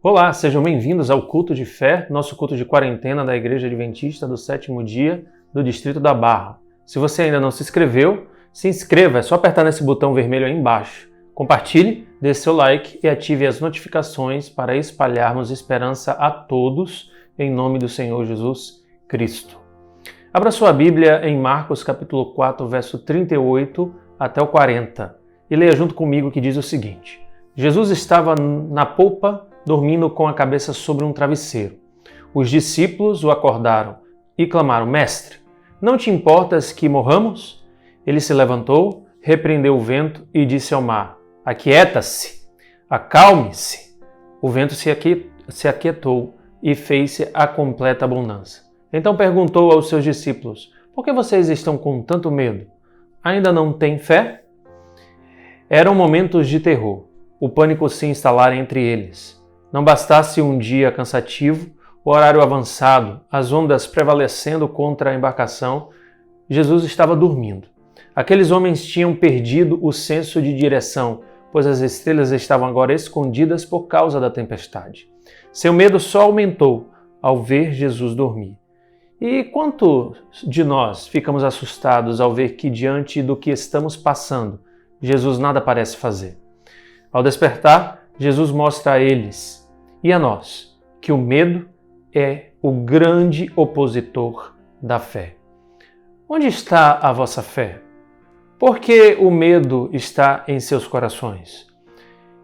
Olá, sejam bem-vindos ao Culto de Fé, nosso culto de quarentena da Igreja Adventista do Sétimo Dia do Distrito da Barra. Se você ainda não se inscreveu, se inscreva, é só apertar nesse botão vermelho aí embaixo. Compartilhe, dê seu like e ative as notificações para espalharmos esperança a todos, em nome do Senhor Jesus Cristo. Abra sua Bíblia em Marcos capítulo 4, verso 38 até o 40 e leia junto comigo que diz o seguinte: Jesus estava na polpa, dormindo com a cabeça sobre um travesseiro. Os discípulos o acordaram e clamaram: Mestre, não te importas que morramos? Ele se levantou, repreendeu o vento e disse ao mar: Aquieta-se, acalme-se. O vento se aquietou e fez-se a completa bonança. Então perguntou aos seus discípulos: Por que vocês estão com tanto medo? Ainda não têm fé? Eram momentos de terror. O pânico se instalara entre eles. Não bastasse um dia cansativo, o horário avançado, as ondas prevalecendo contra a embarcação, Jesus estava dormindo. Aqueles homens tinham perdido o senso de direção, pois as estrelas estavam agora escondidas por causa da tempestade. Seu medo só aumentou ao ver Jesus dormir. E quantos de nós ficamos assustados ao ver que, diante do que estamos passando, Jesus nada parece fazer? Ao despertar, Jesus mostra a eles e a nós que o medo é o grande opositor da fé. Onde está a vossa fé? Por que o medo está em seus corações?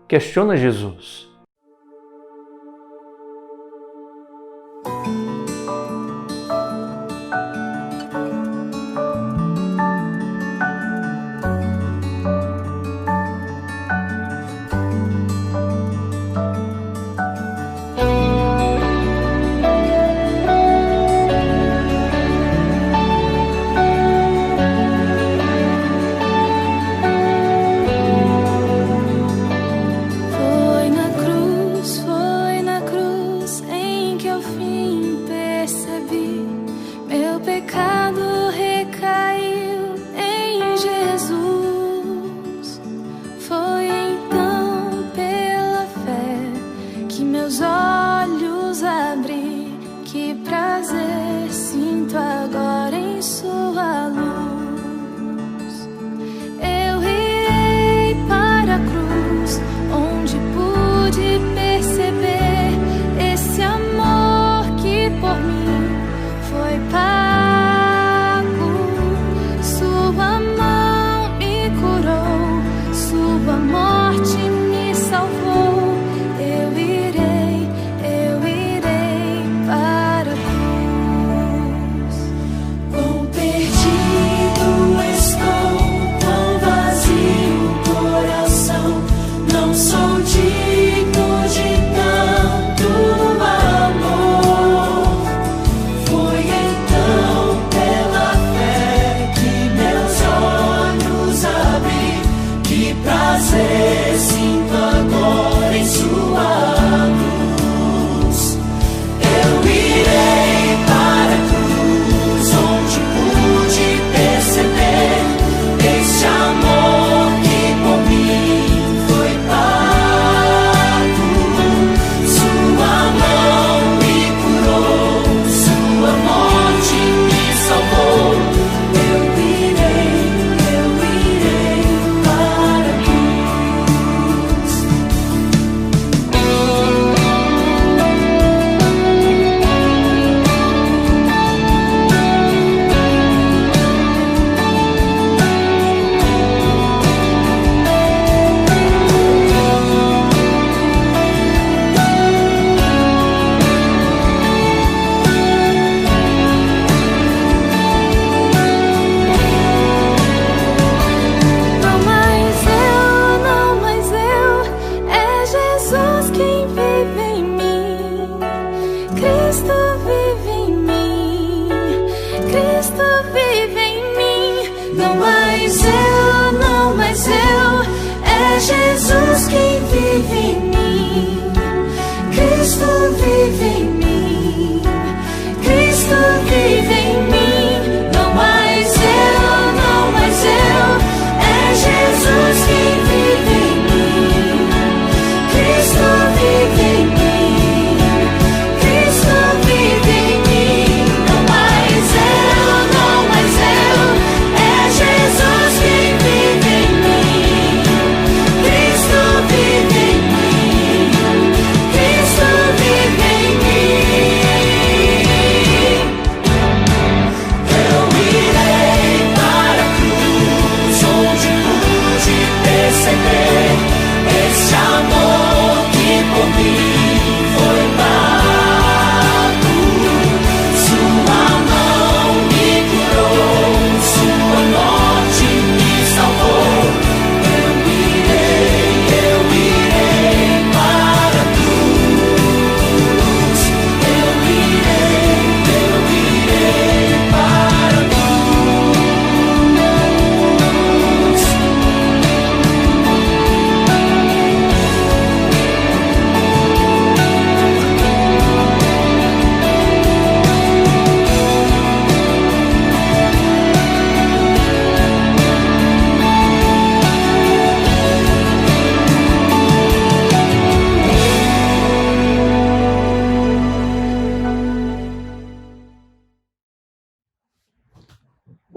Questiona Jesus. Por mim foi pago.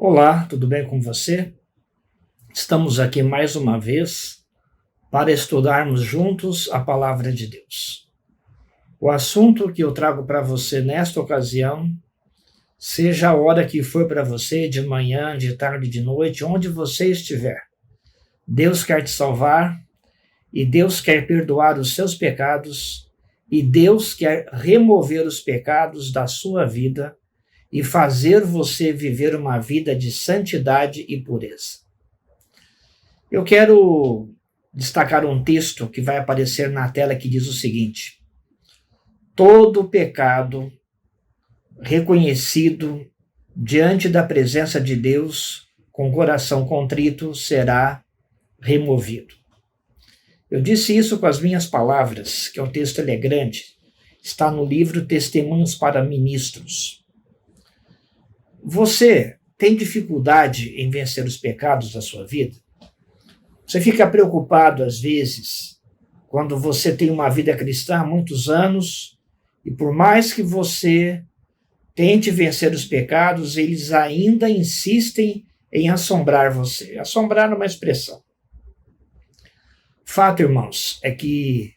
Olá, tudo bem com você? Estamos aqui mais uma vez para estudarmos juntos a Palavra de Deus. O assunto que eu trago para você nesta ocasião, seja a hora que for para você, de manhã, de tarde, de noite, onde você estiver, Deus quer te salvar e Deus quer perdoar os seus pecados e Deus quer remover os pecados da sua vida e fazer você viver uma vida de santidade e pureza. Eu quero destacar um texto que vai aparecer na tela que diz o seguinte: todo pecado reconhecido diante da presença de Deus com coração contrito será removido. Eu disse isso com as minhas palavras, que o texto é grande, está no livro Testemunhos para Ministros. Você tem dificuldade em vencer os pecados da sua vida? Você fica preocupado, às vezes, quando você tem uma vida cristã há muitos anos e por mais que você tente vencer os pecados, eles ainda insistem em assombrar você. Assombrar é uma expressão. Fato, irmãos, é que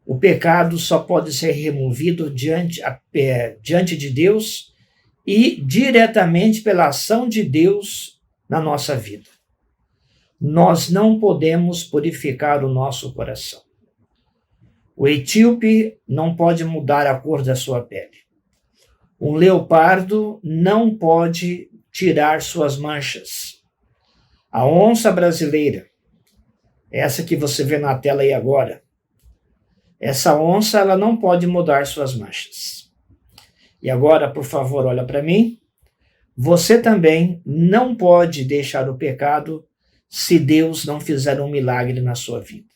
o pecado só pode ser removido diante de Deus e diretamente pela ação de Deus na nossa vida. Nós não podemos purificar o nosso coração. O etíope não pode mudar a cor da sua pele. Um leopardo não pode tirar suas manchas. A onça brasileira, essa que você vê na tela aí agora, essa onça ela não pode mudar suas manchas. E agora, por favor, olha para mim. Você também não pode deixar o pecado se Deus não fizer um milagre na sua vida.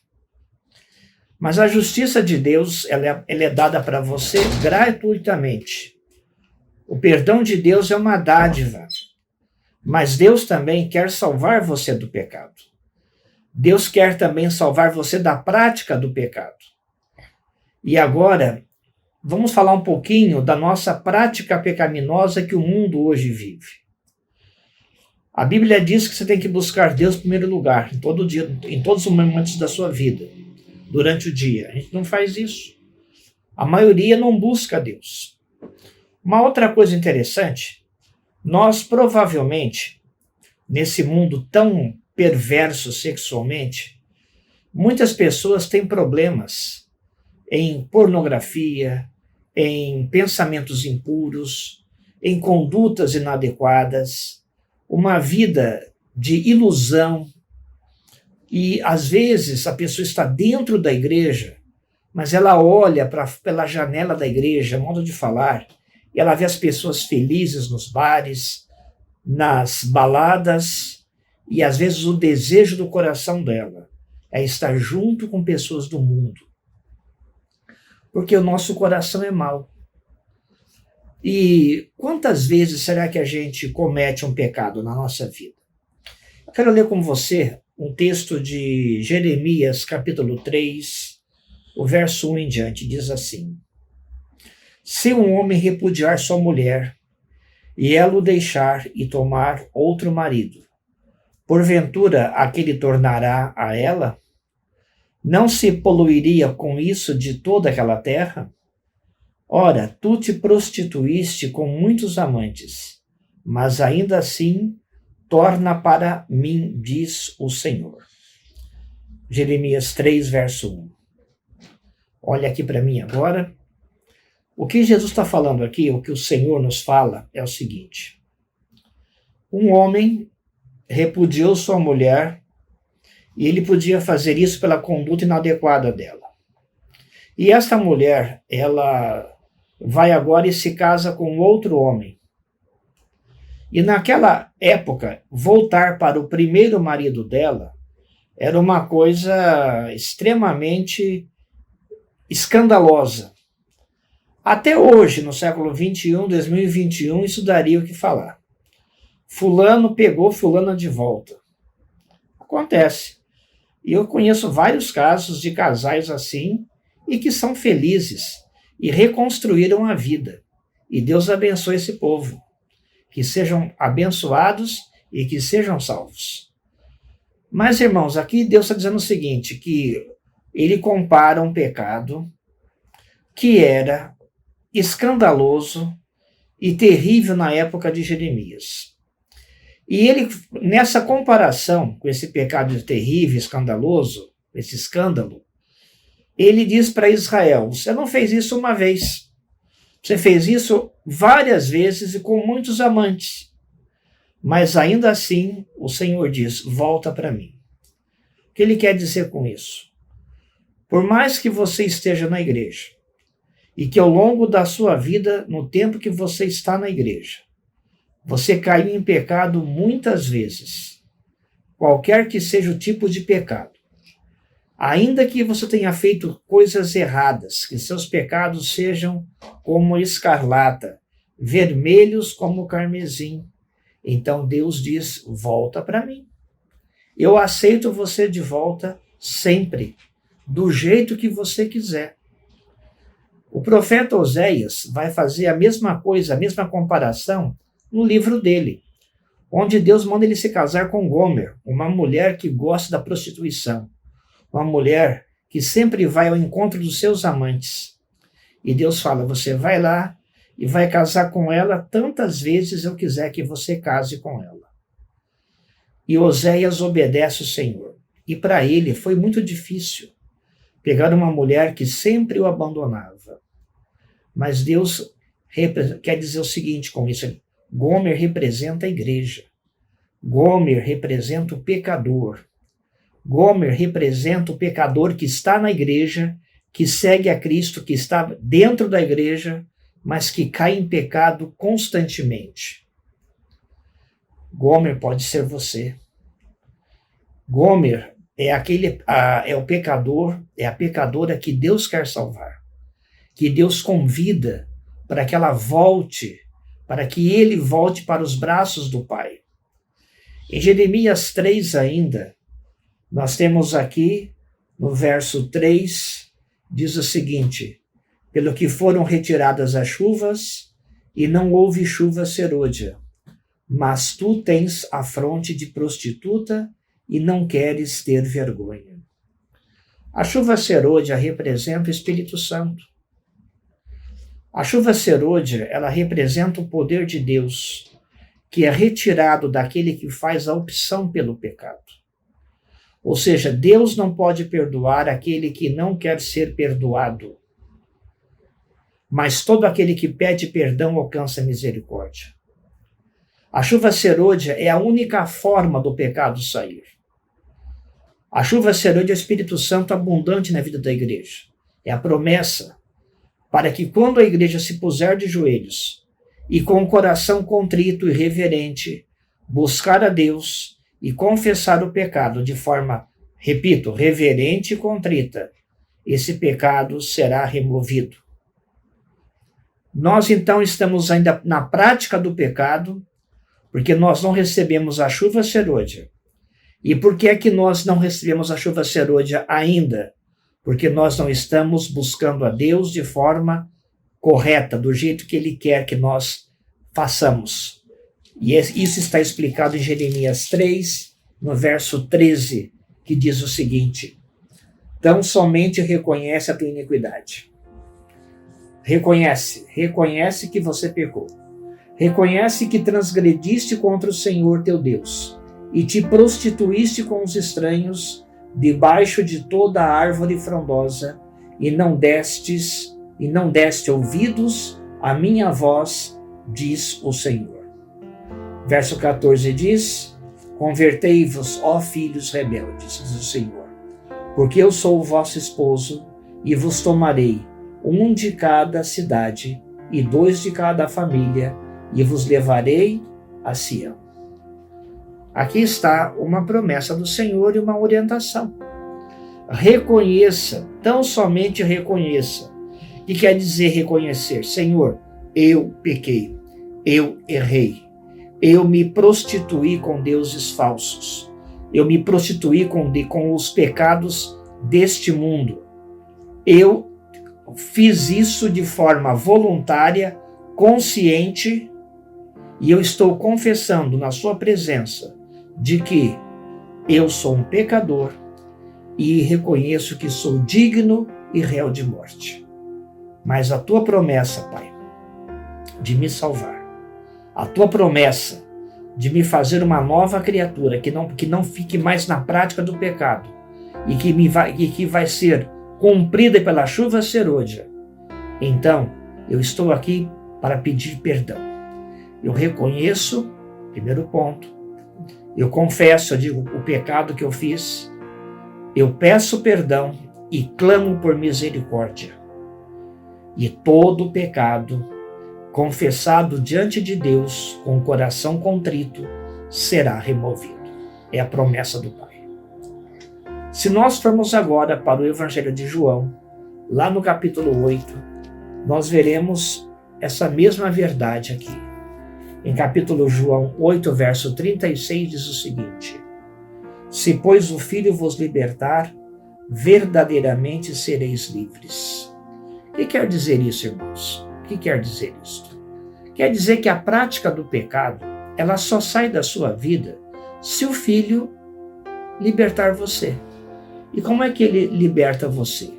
Mas a justiça de Deus ela é dada para você gratuitamente. O perdão de Deus é uma dádiva, mas Deus também quer salvar você do pecado. Deus quer também salvar você da prática do pecado. E agora, vamos falar um pouquinho da nossa prática pecaminosa que o mundo hoje vive. A Bíblia diz que você tem que buscar Deus em primeiro lugar, em todo dia, em todos os momentos da sua vida, durante o dia. A gente não faz isso. A maioria não busca Deus. Uma outra coisa interessante, nós provavelmente, nesse mundo tão perverso sexualmente, muitas pessoas têm problemas em pornografia, em pensamentos impuros, em condutas inadequadas, uma vida de ilusão. E, às vezes, a pessoa está dentro da igreja, mas ela olha pela janela da igreja, modo de falar, e ela vê as pessoas felizes nos bares, nas baladas, e, às vezes, o desejo do coração dela é estar junto com pessoas do mundo. Porque o nosso coração é mau. E quantas vezes será que a gente comete um pecado na nossa vida? Eu quero ler com você um texto de Jeremias, capítulo 3, o verso 1 em diante, diz assim: se um homem repudiar sua mulher, e ela o deixar e tomar outro marido, porventura aquele tornará a ela? Não se poluiria com isso de toda aquela terra? Ora, tu te prostituíste com muitos amantes, mas ainda assim torna para mim, diz o Senhor. Jeremias 3, verso 1. Olha aqui para mim agora. O que Jesus está falando aqui, o que o Senhor nos fala, é o seguinte: um homem repudiou sua mulher e ele podia fazer isso pela conduta inadequada dela. E esta mulher, ela vai agora e se casa com outro homem. E naquela época, voltar para o primeiro marido dela era uma coisa extremamente escandalosa. Até hoje, no século 21, 2021, isso daria o que falar. Fulano pegou fulana de volta. Acontece. E eu conheço vários casos de casais assim e que são felizes e reconstruíram a vida. E Deus abençoe esse povo. que sejam abençoados e que sejam salvos. Mas, irmãos, aqui Deus está dizendo o seguinte, que ele compara um pecado que era escandaloso e terrível na época de Jeremias. E ele, nessa comparação com esse pecado terrível, escandaloso, esse escândalo, ele diz para Israel, você não fez isso uma vez, você fez isso várias vezes e com muitos amantes. Mas ainda assim, o Senhor diz, volta para mim. O que ele quer dizer com isso? Por mais que você esteja na igreja, e que ao longo da sua vida, no tempo que você está na igreja, você caiu em pecado muitas vezes, qualquer que seja o tipo de pecado, ainda que você tenha feito coisas erradas, que seus pecados sejam como escarlata, vermelhos como carmesim, então Deus diz, volta para mim. Eu aceito você de volta sempre, do jeito que você quiser. O profeta Oséias vai fazer a mesma coisa, a mesma comparação no livro dele, onde Deus manda ele se casar com Gomer, uma mulher que gosta da prostituição, uma mulher que sempre vai ao encontro dos seus amantes. E Deus fala, você vai lá e vai casar com ela tantas vezes eu quiser que você case com ela. E Oséias obedece o Senhor. E para ele foi muito difícil pegar uma mulher que sempre o abandonava. Mas Deus quer dizer o seguinte com isso, Gomer representa a igreja. Gomer representa o pecador. Gomer representa o pecador que está na igreja, que segue a Cristo, que está dentro da igreja, mas que cai em pecado constantemente. Gomer pode ser você. Gomer é o pecador, é a pecadora que Deus quer salvar, que Deus convida para que ela volte, para que ele volte para os braços do Pai. Em Jeremias 3 ainda, nós temos aqui, no verso 3, diz o seguinte, pelo que foram retiradas as chuvas, e não houve chuva serôdia, mas tu tens a fronte de prostituta e não queres ter vergonha. A chuva serôdia representa o Espírito Santo. A chuva serôdia, ela representa o poder de Deus, que é retirado daquele que faz a opção pelo pecado. Ou seja, Deus não pode perdoar aquele que não quer ser perdoado. Mas todo aquele que pede perdão alcança misericórdia. A chuva serôdia é a única forma do pecado sair. A chuva serôdia é o Espírito Santo abundante na vida da igreja. É a promessa para que quando a igreja se puser de joelhos e com o coração contrito e reverente, buscar a Deus e confessar o pecado de forma, repito, reverente e contrita, esse pecado será removido. Nós então estamos ainda na prática do pecado, porque nós não recebemos a chuva serôdia. E por que é que nós não recebemos a chuva serôdia ainda? Porque nós não estamos buscando a Deus de forma correta, do jeito que Ele quer que nós façamos. E isso está explicado em Jeremias 3, no verso 13, que diz o seguinte, tão somente reconhece a tua iniquidade. Reconhece que você pecou. Reconhece que transgrediste contra o Senhor teu Deus e te prostituíste com os estranhos debaixo de toda a árvore frondosa e não deste ouvidos à minha voz, diz o Senhor. Verso 14 diz, convertei-vos, ó filhos rebeldes, diz o Senhor, porque eu sou o vosso esposo e vos tomarei, um de cada cidade e 2 de cada família, e vos levarei a Sião. Aqui está uma promessa do Senhor e uma orientação. Reconheça, tão somente reconheça. O que quer dizer reconhecer? Senhor, eu pequei, eu errei, eu me prostituí com deuses falsos, eu me prostituí com os pecados deste mundo. Eu fiz isso de forma voluntária, consciente, e eu estou confessando na sua presença de que eu sou um pecador e reconheço que sou digno e réu de morte. Mas a tua promessa, Pai, de me salvar, a tua promessa de me fazer uma nova criatura que não fique mais na prática do pecado e que vai ser cumprida pela chuva serôdia. Então, eu estou aqui para pedir perdão. Eu reconheço, primeiro ponto, eu confesso, eu digo o pecado que eu fiz, eu peço perdão e clamo por misericórdia. E todo pecado confessado diante de Deus com o coração contrito será removido. É a promessa do Pai. Se nós formos agora para o Evangelho de João, lá no capítulo 8, nós veremos essa mesma verdade aqui. Em capítulo João 8, verso 36, diz o seguinte: Se, pois, o Filho vos libertar, verdadeiramente sereis livres. O que quer dizer isso, irmãos? O que quer dizer isso? Quer dizer que a prática do pecado, ela só sai da sua vida se o Filho libertar você. E como é que ele liberta você?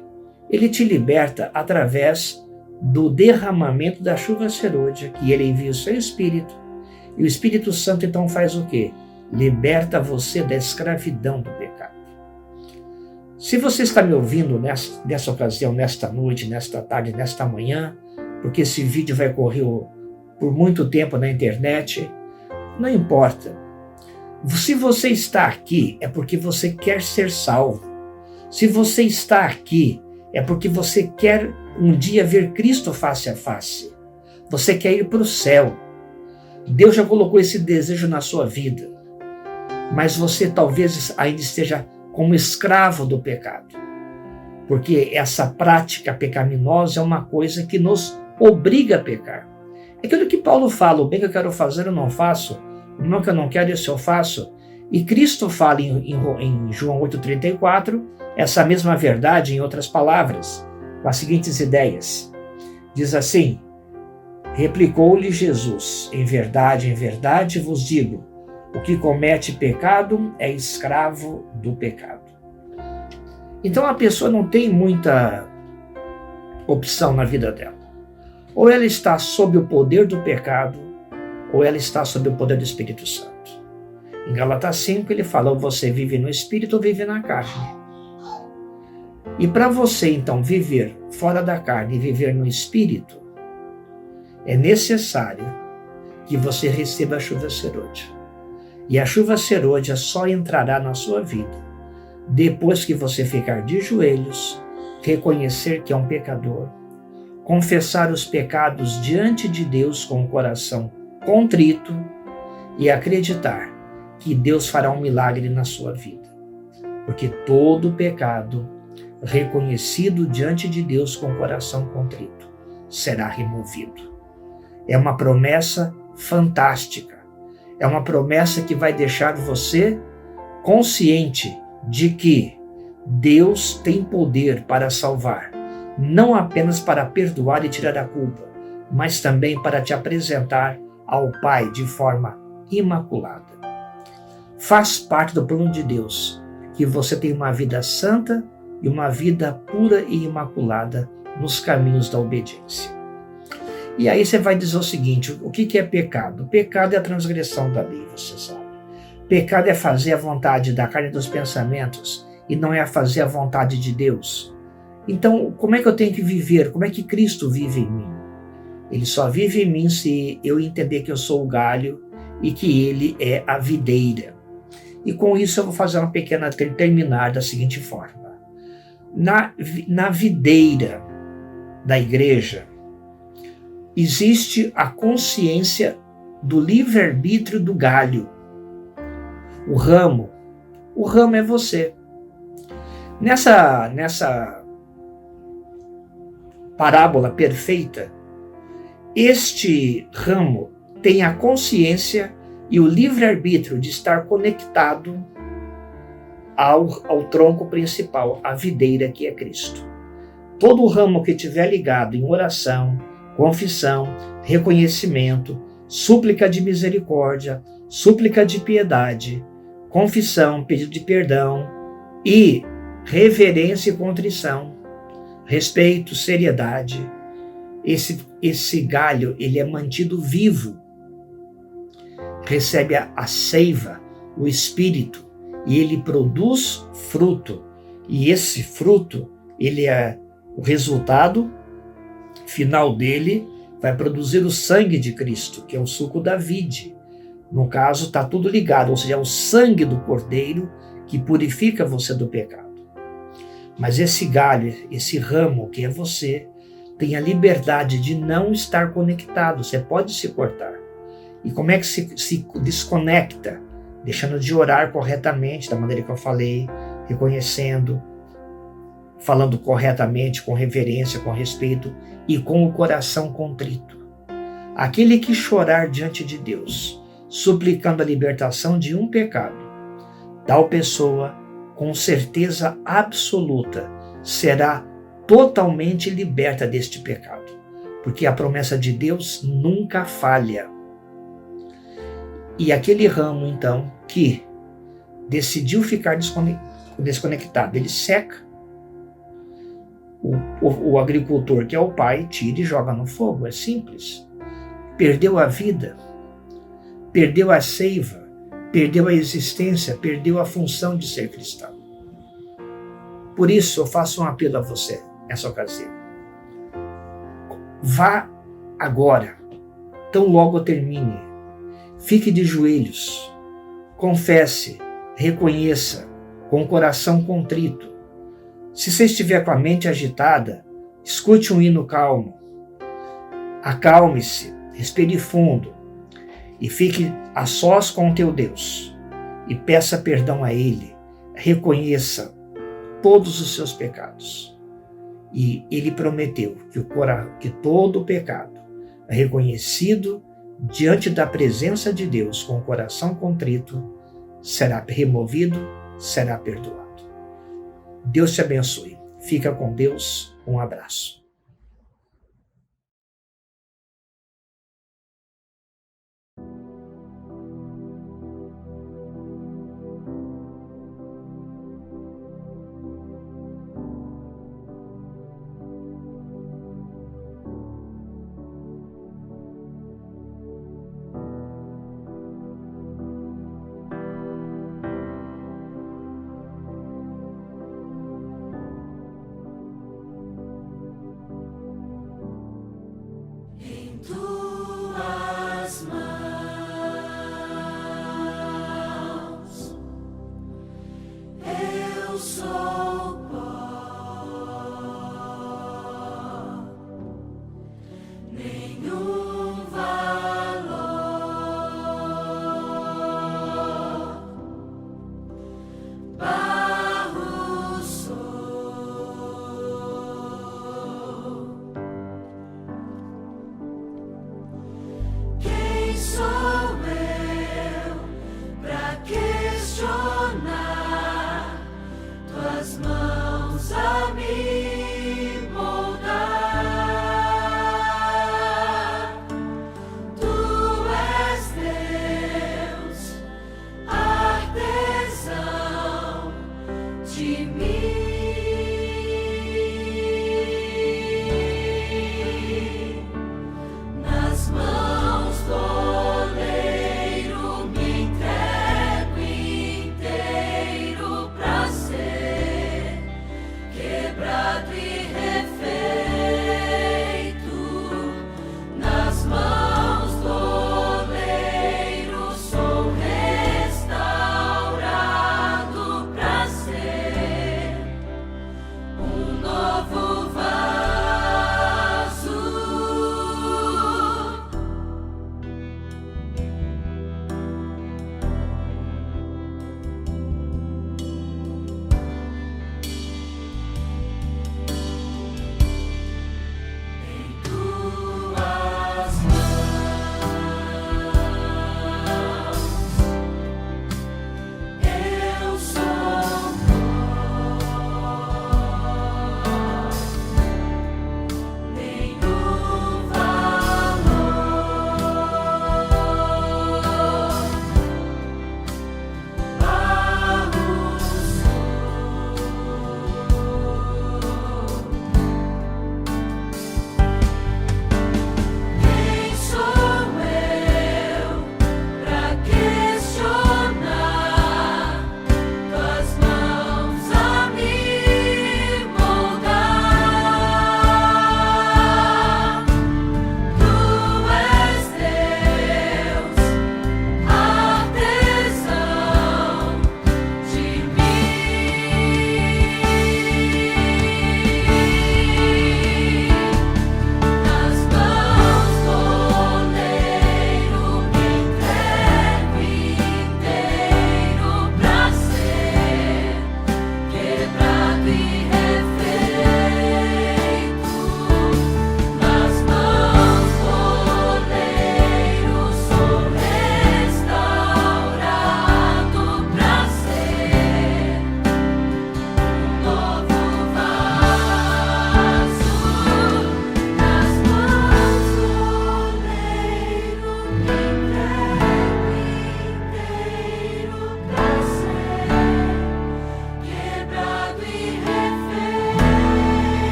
Ele te liberta através do derramamento da chuva serôdia, que ele envia o seu Espírito. E o Espírito Santo então faz o quê? Liberta você da escravidão do pecado. Se você está me ouvindo nessa ocasião, nesta noite, nesta tarde, nesta manhã, porque esse vídeo vai correr por muito tempo na internet, não importa. Se você está aqui, é porque você quer ser salvo. Se você está aqui, é porque você quer um dia ver Cristo face a face. Você quer ir para o céu. Deus já colocou esse desejo na sua vida. Mas você talvez ainda esteja como escravo do pecado. Porque essa prática pecaminosa é uma coisa que nos obriga a pecar. É aquilo que Paulo fala: o bem que eu quero fazer eu não faço, o mal que eu não quero isso eu faço. E Cristo fala em João 8,34 essa mesma verdade em outras palavras, com as seguintes ideias. Diz assim: replicou-lhe Jesus: em verdade vos digo, o que comete pecado é escravo do pecado. Então a pessoa não tem muita opção na vida dela. Ou ela está sob o poder do pecado, ou ela está sob o poder do Espírito Santo. Em Gálatas 5 ele fala: ou você vive no Espírito ou vive na carne. E para você então viver fora da carne e viver no Espírito, é necessário que você receba a chuva serôdia. E a chuva serôdia só entrará na sua vida depois que você ficar de joelhos, reconhecer que é um pecador, confessar os pecados diante de Deus com o coração contrito e acreditar que Deus fará um milagre na sua vida. Porque todo pecado reconhecido diante de Deus com o coração contrito será removido. É uma promessa fantástica. É uma promessa que vai deixar você consciente de que Deus tem poder para salvar, não apenas para perdoar e tirar a culpa, mas também para te apresentar ao Pai de forma imaculada. Faz parte do plano de Deus que você tenha uma vida santa e uma vida pura e imaculada nos caminhos da obediência. E aí você vai dizer o seguinte: o que é pecado? Pecado é a transgressão da lei, você sabe. Pecado é fazer a vontade da carne e dos pensamentos e não é a fazer a vontade de Deus. Então, como é que eu tenho que viver? Como é que Cristo vive em mim? Ele só vive em mim se eu entender que eu sou o galho e que Ele é a videira. E com isso eu vou fazer uma pequena terminar da seguinte forma. Na videira da igreja, existe a consciência do livre-arbítrio do galho. O ramo é você. Nessa parábola perfeita, este ramo tem a consciência e o livre-arbítrio de estar conectado ao tronco principal, a videira que é Cristo. Todo ramo que estiver ligado em oração, confissão, reconhecimento, súplica de misericórdia, súplica de piedade, confissão, pedido de perdão e reverência e contrição, respeito, seriedade. Esse galho, ele é mantido vivo, recebe a seiva, o Espírito, e ele produz fruto. E esse fruto, ele é o resultado final dele, vai produzir o sangue de Cristo, que é o suco da vide. No caso, está tudo ligado, ou seja, é o sangue do Cordeiro que purifica você do pecado. Mas esse galho, esse ramo que é você, tem a liberdade de não estar conectado. Você pode se cortar. E como é que se desconecta? Deixando de orar corretamente, da maneira que eu falei, reconhecendo, falando corretamente, com reverência, com respeito e com o coração contrito. Aquele que chorar diante de Deus, suplicando a libertação de um pecado, tal pessoa, com certeza absoluta, será totalmente liberta deste pecado, porque a promessa de Deus nunca falha. E aquele ramo, então, que decidiu ficar desconectado, ele seca. O agricultor, que é o pai, tira e joga no fogo, é simples. Perdeu a vida, perdeu a seiva, perdeu a existência, perdeu a função de ser cristão. Por isso, eu faço um apelo a você nessa ocasião. Vá agora, tão logo termine, fique de joelhos, confesse, reconheça, com o coração contrito. Se você estiver com a mente agitada, escute um hino calmo, acalme-se, respire fundo e fique a sós com o teu Deus e peça perdão a Ele, reconheça todos os seus pecados. E Ele prometeu que todo o pecado reconhecido diante da presença de Deus com o coração contrito será removido, será perdoado. Deus te abençoe. Fica com Deus. Um abraço.